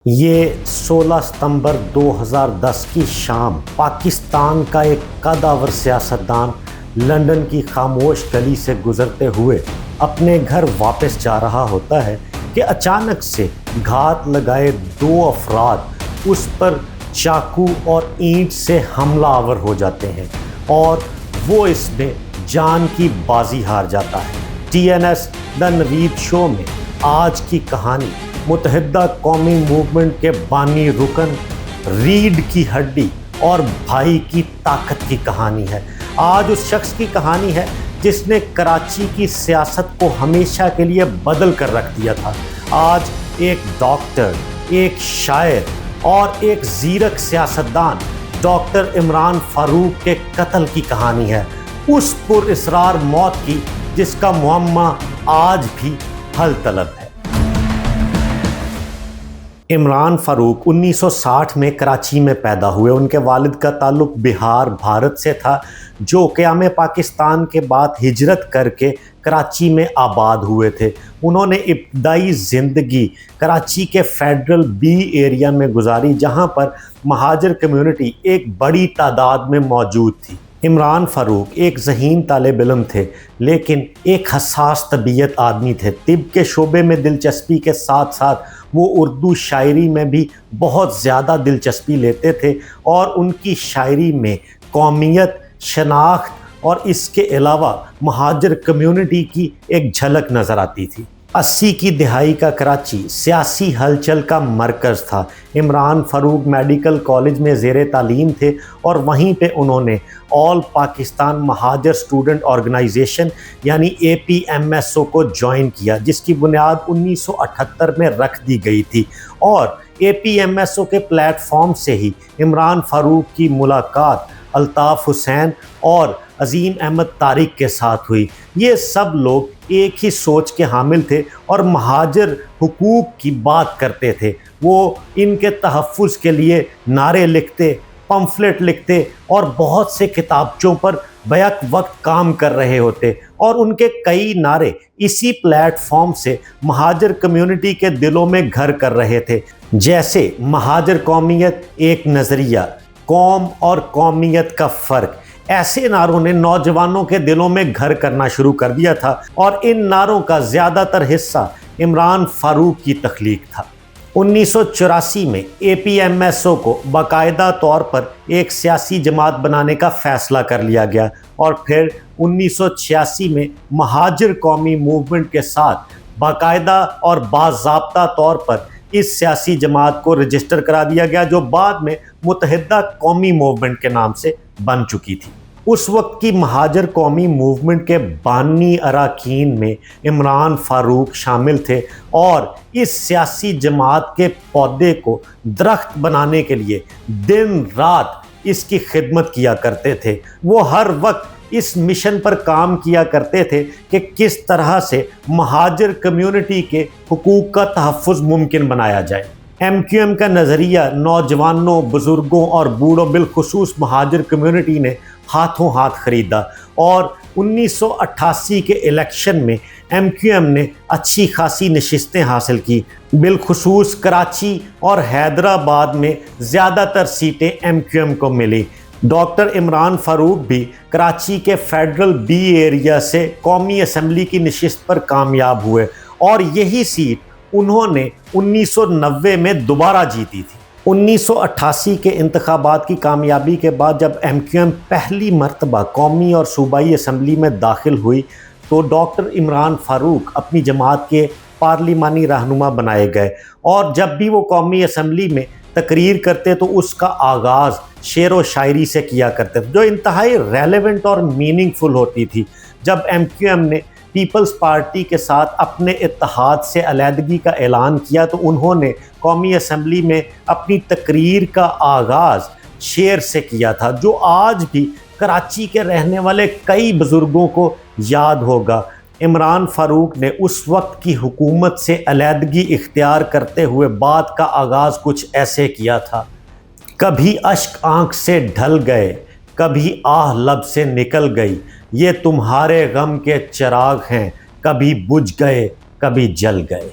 یہ 16 ستمبر 2010 کی شام پاکستان کا ایک قدآور سیاستدان لندن کی خاموش گلی سے گزرتے ہوئے اپنے گھر واپس جا رہا ہوتا ہے کہ اچانک سے گھات لگائے 2 افراد اس پر چاقو اور اینٹ سے حملہ آور ہو جاتے ہیں اور وہ اس میں جان کی بازی ہار جاتا ہے۔ TNS دا نوید شو میں آج کی کہانی متحدہ قومی موومنٹ کے بانی رکن ریڑھ کی ہڈی اور بھائی کی طاقت کی کہانی ہے۔ آج اس شخص کی کہانی ہے جس نے کراچی کی سیاست کو ہمیشہ کے لیے بدل کر رکھ دیا تھا۔ آج ایک ڈاکٹر، ایک شاعر اور ایک زیرک سیاستدان ڈاکٹر عمران فاروق کے قتل کی کہانی ہے، اس پر اصرار موت کی جس کا معمہ آج بھی حل طلب ہے۔ عمران فاروق 1960 میں کراچی میں پیدا ہوئے۔ ان کے والد کا تعلق بہار بھارت سے تھا، جو قیام پاکستان کے بعد ہجرت کر کے کراچی میں آباد ہوئے تھے۔ انہوں نے ابتدائی زندگی کراچی کے فیڈرل بی ایریا میں گزاری، جہاں پر مہاجر کمیونٹی ایک بڑی تعداد میں موجود تھی۔ عمران فاروق ایک ذہین طالب علم تھے، لیکن ایک حساس طبیعت آدمی تھے۔ طب کے شعبے میں دلچسپی کے ساتھ ساتھ وہ اردو شاعری میں بھی بہت زیادہ دلچسپی لیتے تھے اور ان کی شاعری میں قومیت، شناخت اور اس کے علاوہ مہاجر کمیونٹی کی ایک جھلک نظر آتی تھی۔ 80 کی دہائی کا کراچی سیاسی ہلچل کا مرکز تھا۔ عمران فاروق میڈیکل کالج میں زیر تعلیم تھے اور وہیں پہ انہوں نے آل پاکستان مہاجر اسٹوڈنٹ آرگنائزیشن یعنی APMSO کو جوائن کیا، جس کی بنیاد 1978 میں رکھ دی گئی تھی، اور APMSO کے پلیٹ فارم سے ہی عمران فاروق کی ملاقات الطاف حسین اور عظیم احمد طارق کے ساتھ ہوئی۔ یہ سب لوگ ایک ہی سوچ کے حامل تھے اور مہاجر حقوق کی بات کرتے تھے۔ وہ ان کے تحفظ کے لیے نعرے لکھتے، پمفلٹ لکھتے اور بہت سے کتابچوں پر بیک وقت کام کر رہے ہوتے، اور ان کے کئی نعرے اسی پلیٹ فارم سے مہاجر کمیونٹی کے دلوں میں گھر کر رہے تھے، جیسے مہاجر قومیت ایک نظریہ، قوم اور قومیت کا فرق۔ ایسے نعروں نے نوجوانوں کے دلوں میں گھر کرنا شروع کر دیا تھا، اور ان نعروں کا زیادہ تر حصہ عمران فاروق کی تخلیق تھا۔ 1984 میں APMSO کو باقاعدہ طور پر ایک سیاسی جماعت بنانے کا فیصلہ کر لیا گیا، اور پھر 1986 میں مہاجر قومی موومنٹ کے ساتھ باقاعدہ اور باضابطہ طور پر اس سیاسی جماعت کو رجسٹر کرا دیا گیا، جو بعد میں متحدہ قومی موومنٹ کے نام سے بن چکی تھی۔ اس وقت کی مہاجر قومی موومنٹ کے بانی اراکین میں عمران فاروق شامل تھے، اور اس سیاسی جماعت کے پودے کو درخت بنانے کے لیے دن رات اس کی خدمت کیا کرتے تھے۔ وہ ہر وقت اس مشن پر کام کیا کرتے تھے کہ کس طرح سے مہاجر کمیونٹی کے حقوق کا تحفظ ممکن بنایا جائے۔ MQM کا نظریہ نوجوانوں، بزرگوں اور بوڑھوں بالخصوص مہاجر کمیونٹی نے ہاتھوں ہاتھ خریدا، اور 1988 کے الیکشن میں MQM نے اچھی خاصی نشستیں حاصل کی۔ بالخصوص کراچی اور حیدرآباد میں زیادہ تر سیٹیں MQM کو ملی۔ ڈاکٹر عمران فاروق بھی کراچی کے فیڈرل بی ایریا سے قومی اسمبلی کی نشست پر کامیاب ہوئے، اور یہی سیٹ انہوں نے 1990 میں دوبارہ جیتی تھی۔ 1988 کے انتخابات کی کامیابی کے بعد جب MQM پہلی مرتبہ قومی اور صوبائی اسمبلی میں داخل ہوئی، تو ڈاکٹر عمران فاروق اپنی جماعت کے پارلیمانی رہنما بنائے گئے، اور جب بھی وہ قومی اسمبلی میں تقریر کرتے تو اس کا آغاز شعر و شاعری سے کیا کرتے تھے، جو انتہائی ریلیونٹ اور میننگ فل ہوتی تھی۔ جب MQM نے پیپلز پارٹی کے ساتھ اپنے اتحاد سے علیحدگی کا اعلان کیا، تو انہوں نے قومی اسمبلی میں اپنی تقریر کا آغاز شعر سے کیا تھا، جو آج بھی کراچی کے رہنے والے کئی بزرگوں کو یاد ہوگا۔ عمران فاروق نے اس وقت کی حکومت سے علیحدگی اختیار کرتے ہوئے بات کا آغاز کچھ ایسے کیا تھا: کبھی اشک آنکھ سے ڈھل گئے، کبھی آہ لب سے نکل گئی، یہ تمہارے غم کے چراغ ہیں، کبھی بجھ گئے کبھی جل گئے۔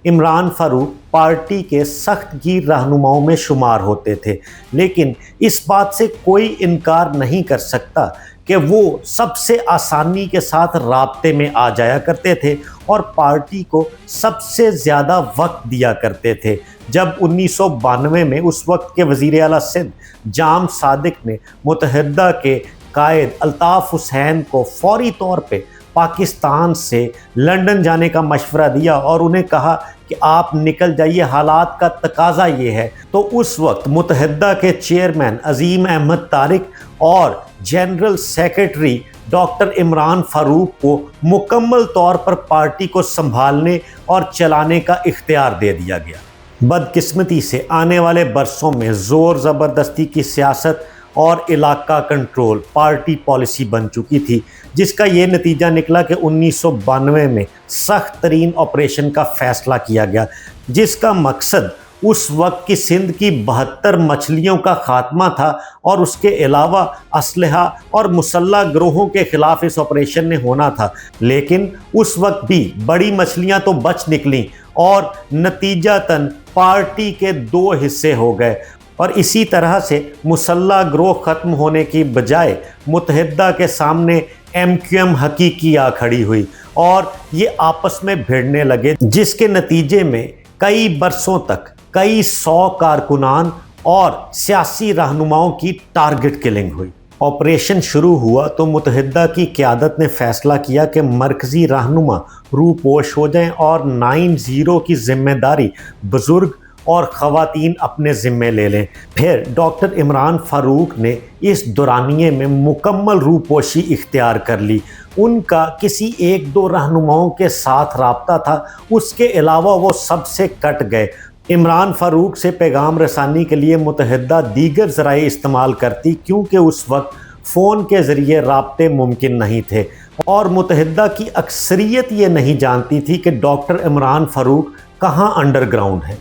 عمران فاروق پارٹی کے سخت گیر رہنماؤں میں شمار ہوتے تھے، لیکن اس بات سے کوئی انکار نہیں کر سکتا کہ وہ سب سے آسانی کے ساتھ رابطے میں آ جایا کرتے تھے اور پارٹی کو سب سے زیادہ وقت دیا کرتے تھے۔ جب 1992 میں اس وقت کے وزیر اعلیٰ سندھ جام صادق نے متحدہ کے قائد الطاف حسین کو فوری طور پہ پاکستان سے لندن جانے کا مشورہ دیا اور انہیں کہا کہ آپ نکل جائیے، حالات کا تقاضا یہ ہے، تو اس وقت متحدہ کے چیئرمین عظیم احمد طارق اور general secretary doctor Imran Farooq کو مکمل طور پر پارٹی کو سنبھالنے اور چلانے کا اختیار دے دیا گیا۔ بدقسمتی سے آنے والے برسوں میں زور زبردستی کی سیاست اور علاقہ کنٹرول پارٹی پالیسی بن چکی تھی، جس کا یہ نتیجہ نکلا کہ 1992 میں سخت ترین آپریشن کا فیصلہ کیا گیا، جس کا مقصد اس وقت کی سندھ کی 72 مچھلیوں کا خاتمہ تھا، اور اس کے علاوہ اسلحہ اور مسلح گروہوں کے خلاف اس آپریشن نے ہونا تھا۔ لیکن اس وقت بھی بڑی مچھلیاں تو بچ نکلیں اور نتیجتاً پارٹی کے 2 حصے ہو گئے، اور اسی طرح سے مسلح گروہ ختم ہونے کی بجائے متحدہ کے سامنے MQM حقیقی آ کھڑی ہوئی اور یہ آپس میں بھیڑنے لگے، جس کے نتیجے میں کئی برسوں تک کئی 100 کارکنان اور سیاسی رہنماؤں کی ٹارگٹ کلنگ ہوئی۔ آپریشن شروع ہوا تو متحدہ کی قیادت نے فیصلہ کیا کہ مرکزی رہنما روپوش ہو جائیں اور 9-0 کی ذمہ داری بزرگ اور خواتین اپنے ذمے لے لیں۔ پھر ڈاکٹر عمران فاروق نے اس دورانیے میں مکمل روپوشی اختیار کر لی۔ ان کا کسی 1-2 رہنماؤں کے ساتھ رابطہ تھا، اس کے علاوہ وہ سب سے کٹ گئے۔ عمران فاروق سے پیغام رسانی کے لیے متحدہ دیگر ذرائع استعمال کرتی، کیونکہ اس وقت فون کے ذریعے رابطے ممکن نہیں تھے، اور متحدہ کی اکثریت یہ نہیں جانتی تھی کہ ڈاکٹر عمران فاروق کہاں انڈر گراؤنڈ ہے۔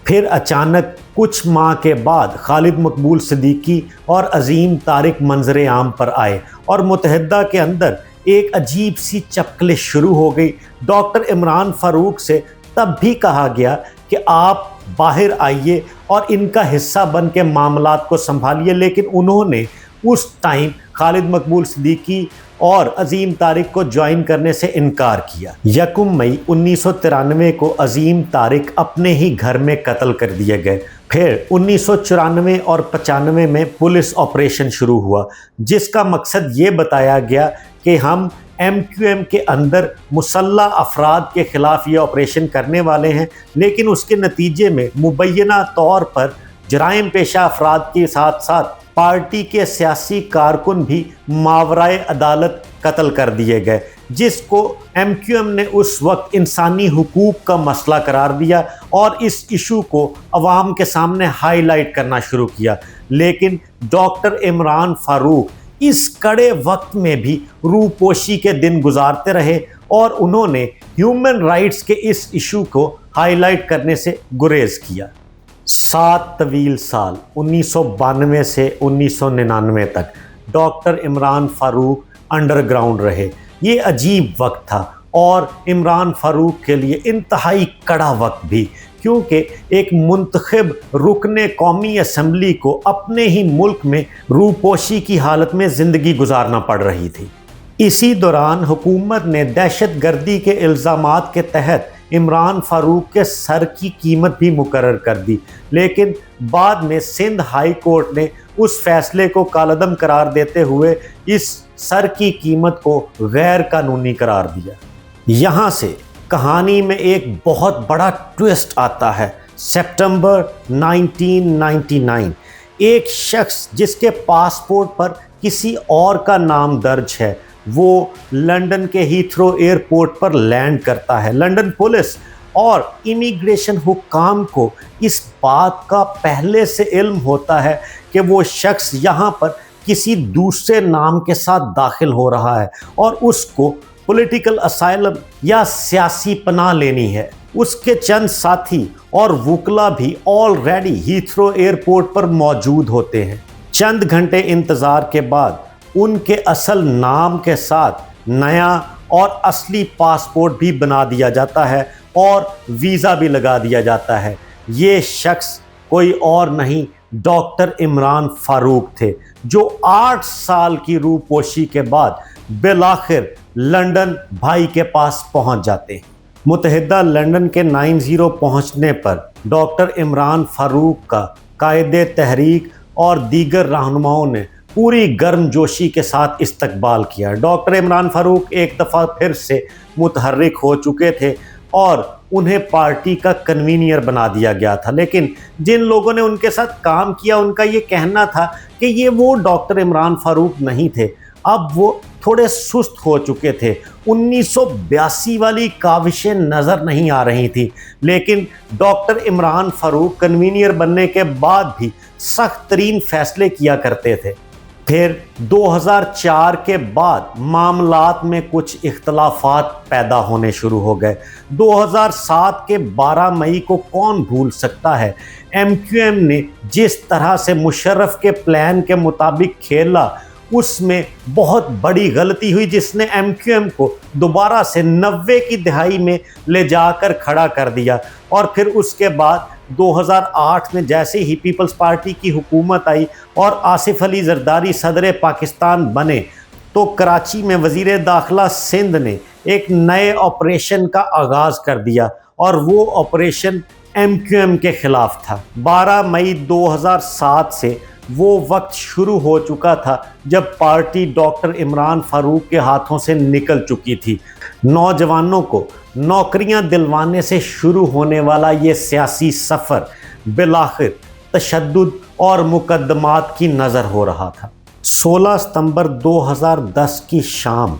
پھر اچانک کچھ ماہ کے بعد خالد مقبول صدیقی اور عظیم طارق منظر عام پر آئے اور متحدہ کے اندر ایک عجیب سی چپکلش شروع ہو گئی۔ ڈاکٹر عمران فاروق سے تب بھی کہا گیا کہ آپ باہر آئیے اور ان کا حصہ بن کے معاملات کو سنبھالیے، لیکن انہوں نے اس ٹائم خالد مقبول صدیقی اور عظیم طارق کو جوائن کرنے سے انکار کیا۔ 1 مئی 1993 کو عظیم طارق اپنے ہی گھر میں قتل کر دیے گئے۔ پھر 1994 اور 95 میں پولیس آپریشن شروع ہوا، جس کا مقصد یہ بتایا گیا کہ ہم MQM کے اندر مسلح افراد کے خلاف یہ آپریشن کرنے والے ہیں، لیکن اس کے نتیجے میں مبینہ طور پر جرائم پیشہ افراد کے ساتھ ساتھ پارٹی کے سیاسی کارکن بھی ماورائے عدالت قتل کر دیے گئے، جس کو MQM نے اس وقت انسانی حقوق کا مسئلہ قرار دیا اور اس ایشو کو عوام کے سامنے ہائی لائٹ کرنا شروع کیا۔ لیکن ڈاکٹر عمران فاروق اس کڑے وقت میں بھی روپوشی کے دن گزارتے رہے اور انہوں نے ہیومن رائٹس کے اس ایشو کو ہائی لائٹ کرنے سے گریز کیا۔ 7 طویل سال 1992 سے 1999 تک doctor Imran Farooq under ground رہے۔ یہ عجیب وقت تھا اور عمران فاروق کے لیے انتہائی کڑا وقت بھی، کیونکہ ایک منتخب رکن قومی اسمبلی کو اپنے ہی ملک میں روپوشی کی حالت میں زندگی گزارنا پڑ رہی تھی۔ اسی دوران حکومت نے دہشت گردی کے الزامات کے تحت عمران فاروق کے سر کی قیمت بھی مقرر کر دی، لیکن بعد میں سندھ ہائی کورٹ نے اس فیصلے کو کالعدم قرار دیتے ہوئے اس سر کی قیمت کو غیر قانونی قرار دیا۔ یہاں سے کہانی میں ایک بہت بڑا ٹویسٹ آتا ہے۔ سپٹمبر 1999 ایک شخص جس کے پاسپورٹ پر کسی اور کا نام درج ہے، وہ لندن کے ہیتھرو ایئرپورٹ پر لینڈ کرتا ہے۔ لندن پولیس اور امیگریشن حکام کو اس بات کا پہلے سے علم ہوتا ہے کہ وہ شخص یہاں پر کسی دوسرے نام کے ساتھ داخل ہو رہا ہے اور اس کو پولیٹیکل اسائلم یا سیاسی پناہ لینی ہے۔ اس کے چند ساتھی اور وکلا بھی آلریڈی ہیتھرو ایئرپورٹ پر موجود ہوتے ہیں۔ چند گھنٹے انتظار کے بعد ان کے اصل نام کے ساتھ نیا اور اصلی پاسپورٹ بھی بنا دیا جاتا ہے اور ویزا بھی لگا دیا جاتا ہے۔ یہ شخص کوئی اور نہیں ڈاکٹر عمران فاروق تھے، جو 8 سال کی روپوشی کے بعد بالآخر لندن بھائی کے پاس پہنچ جاتے ہیں۔ متحدہ لندن کے 90 پہنچنے پر ڈاکٹر عمران فاروق کا قائد تحریک اور دیگر رہنماؤں نے پوری گرم جوشی کے ساتھ استقبال کیا۔ ڈاکٹر عمران فاروق ایک دفعہ پھر سے متحرک ہو چکے تھے اور انہیں پارٹی کا کنوینر بنا دیا گیا تھا، لیکن جن لوگوں نے ان کے ساتھ کام کیا ان کا یہ کہنا تھا کہ یہ وہ ڈاکٹر عمران فاروق نہیں تھے، اب وہ تھوڑے سست ہو چکے تھے۔ 1982 والی کاوشیں نظر نہیں آ رہی تھی، لیکن ڈاکٹر عمران فاروق کنوینر بننے کے بعد بھی سخت ترین فیصلے کیا کرتے تھے۔ پھر 2004 کے بعد معاملات میں کچھ اختلافات پیدا ہونے شروع ہو گئے۔ 2007 کے 12 مئی کو کون بھول سکتا ہے، MQM نے جس طرح سے مشرف کے پلان کے مطابق کھیلا، اس میں بہت بڑی غلطی ہوئی جس نے MQM کو دوبارہ سے 90 کی دہائی میں لے جا کر کھڑا کر دیا۔ اور پھر اس کے بعد 2008 میں جیسے ہی پیپلز پارٹی کی حکومت آئی اور آصف علی زرداری صدر پاکستان بنے، تو کراچی میں وزیر داخلہ سندھ نے ایک نئے آپریشن کا آغاز کر دیا، اور وہ آپریشن MQM کے خلاف تھا۔ 12 مئی 2007 سے وہ وقت شروع ہو چکا تھا جب پارٹی ڈاکٹر عمران فاروق کے ہاتھوں سے نکل چکی تھی۔ نوجوانوں کو نوکریاں دلوانے سے شروع ہونے والا یہ سیاسی سفر بالآخر تشدد اور مقدمات کی نظر ہو رہا تھا۔ 16 ستمبر 2010 کی شام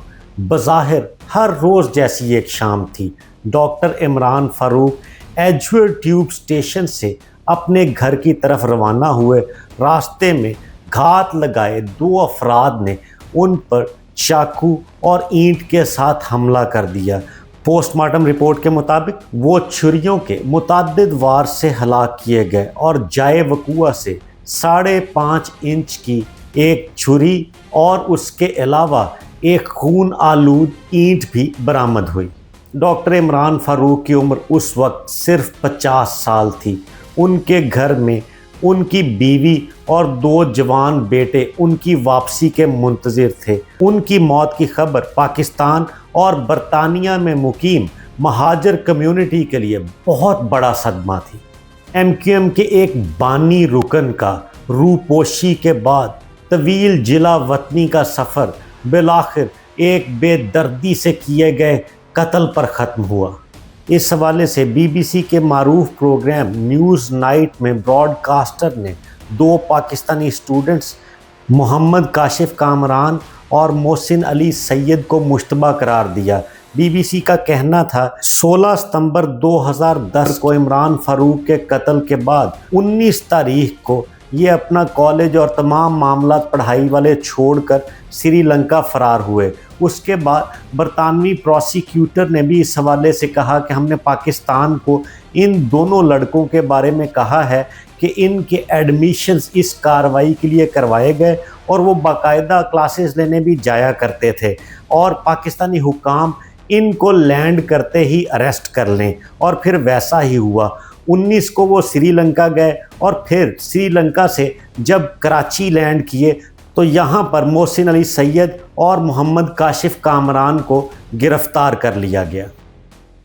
بظاہر ہر روز جیسی ایک شام تھی۔ Doctor Imran Farooq ایجویڈ tube station سے اپنے گھر کی طرف روانہ ہوئے۔ راستے میں گھات لگائے 2 افراد نے ان پر چاقو اور اینٹ کے ساتھ حملہ کر دیا۔ پوسٹ مارٹم رپورٹ کے مطابق وہ چھریوں کے متعدد وار سے ہلاک کیے گئے، اور جائے وقوع سے 5.5 انچ کی ایک چھری اور اس کے علاوہ ایک خون آلود اینٹ بھی برآمد ہوئی۔ ڈاکٹر عمران فاروق کی عمر اس وقت صرف 50 سال تھی۔ ان کے گھر میں ان کی بیوی اور 2 جوان بیٹے ان کی واپسی کے منتظر تھے۔ ان کی موت کی خبر پاکستان اور برطانیہ میں مقیم مہاجر کمیونٹی کے لیے بہت بڑا صدمہ تھی۔ MQM کے ایک بانی رکن کا روپوشی کے بعد طویل جلا وطنی کا سفر بالآخر ایک بے دردی سے کیے گئے قتل پر ختم ہوا۔ اس حوالے سے BBC کے معروف پروگرام نیوز نائٹ میں براڈ کاسٹر نے 2 پاکستانی اسٹوڈنٹس محمد کاشف کامران اور محسن علی سید کو مشتبہ قرار دیا۔ BBC کا کہنا تھا 16 ستمبر 2010 کو عمران فاروق کے قتل کے بعد 19 تاریخ کو یہ اپنا کالج اور تمام معاملات پڑھائی والے چھوڑ کر سری لنکا فرار ہوئے۔ اس کے بعد برطانوی پروسیکیوٹر نے بھی اس حوالے سے کہا کہ ہم نے پاکستان کو ان دونوں لڑکوں کے بارے میں کہا ہے کہ ان کے ایڈمیشنز اس کارروائی کے لیے کروائے گئے، اور وہ باقاعدہ کلاسز لینے بھی جایا کرتے تھے، اور پاکستانی حکام ان کو لینڈ کرتے ہی اریسٹ کر لیں، اور پھر ویسا ہی ہوا۔ 19 کو وہ سری لنکا گئے، اور پھر سری لنکا سے جب کراچی لینڈ کیے تو یہاں پر محسن علی سید اور محمد کاشف کامران کو گرفتار کر لیا گیا۔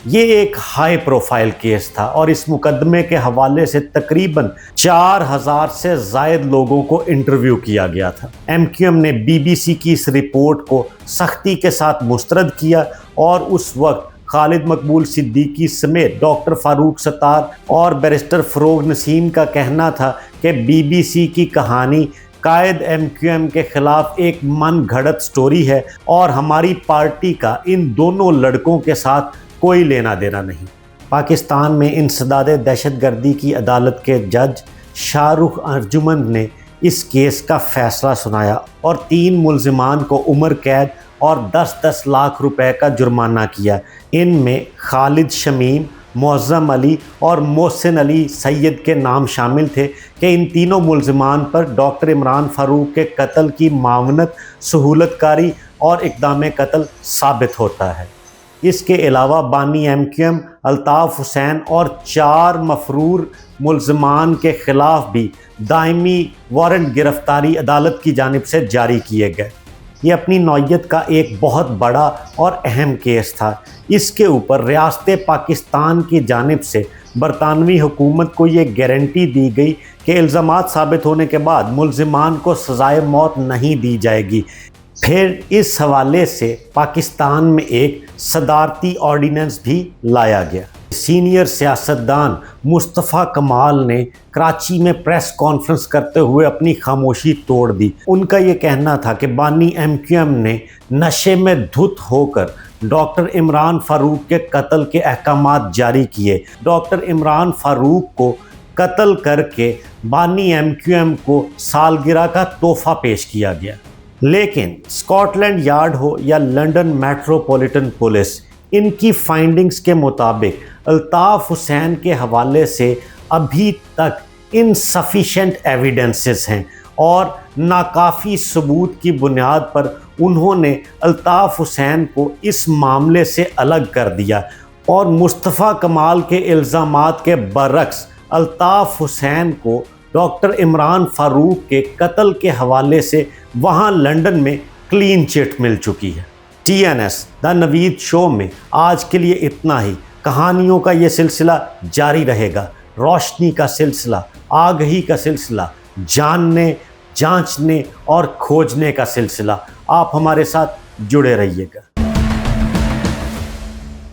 یہ ایک ہائی پروفائل کیس تھا، اور اس مقدمے کے حوالے سے تقریباً 4000 سے زائد لوگوں کو انٹرویو کیا گیا تھا۔ MQM نے BBC کی اس رپورٹ کو سختی کے ساتھ مسترد کیا، اور اس وقت خالد مقبول صدیقی سمیت ڈاکٹر فاروق ستار اور بیرسٹر فروغ نسیم کا کہنا تھا کہ BBC کی کہانی قائد MQM کے خلاف ایک من گھڑت سٹوری ہے، اور ہماری پارٹی کا ان دونوں لڑکوں کے ساتھ کوئی لینا دینا نہیں۔ پاکستان میں انسداد دہشت گردی کی عدالت کے جج شاہ رخ ارجمند نے اس کیس کا فیصلہ سنایا، اور 3 ملزمان کو عمر قید اور 10-10 لاکھ روپے کا جرمانہ کیا۔ ان میں خالد شمیم، معظم علی اور محسن علی سید کے نام شامل تھے کہ ان تینوں ملزمان پر ڈاکٹر عمران فاروق کے قتل کی معاونت، سہولت کاری اور اقدام قتل ثابت ہوتا ہے۔ اس کے علاوہ بانی MQM الطاف حسین اور 4 مفرور ملزمان کے خلاف بھی دائمی وارنٹ گرفتاری عدالت کی جانب سے جاری کیے گئے۔ یہ اپنی نوعیت کا ایک بہت بڑا اور اہم کیس تھا۔ اس کے اوپر ریاست پاکستان کی جانب سے برطانوی حکومت کو یہ گارنٹی دی گئی کہ الزامات ثابت ہونے کے بعد ملزمان کو سزائے موت نہیں دی جائے گی۔ پھر اس حوالے سے پاکستان میں ایک صدارتی آرڈیننس بھی لایا گیا۔ سینئر سیاستدان مصطفیٰ کمال نے کراچی میں پریس کانفرنس کرتے ہوئے اپنی خاموشی توڑ دی۔ ان کا یہ کہنا تھا کہ بانی MQM نے نشے میں دھت ہو کر ڈاکٹر عمران فاروق کے قتل کے احکامات جاری کیے۔ ڈاکٹر عمران فاروق کو قتل کر کے بانی MQM کو سالگرہ کا تحفہ پیش کیا گیا۔ لیکن اسکاٹ لینڈ یارڈ ہو یا لنڈن میٹروپولیٹن پولیس، ان کی فائنڈنگز کے مطابق الطاف حسین کے حوالے سے ابھی تک انسفیشینٹ ایویڈنسز ہیں اور ناکافی ثبوت کی بنیاد پر انہوں نے الطاف حسین کو اس معاملے سے الگ کر دیا اور مصطفیٰ کمال کے الزامات کے برعکس الطاف حسین کو ڈاکٹر عمران فاروق کے قتل کے حوالے سے وہاں لنڈن میں کلین چٹ مل چکی ہے۔ TNS دا نوید شو میں آج کے لیے اتنا ہی۔ کہانیوں کا یہ سلسلہ جاری رہے گا، روشنی کا سلسلہ، آگہی کا سلسلہ، جاننے، جانچنے اور کھوجنے کا سلسلہ۔ آپ ہمارے ساتھ جڑے رہیے گا۔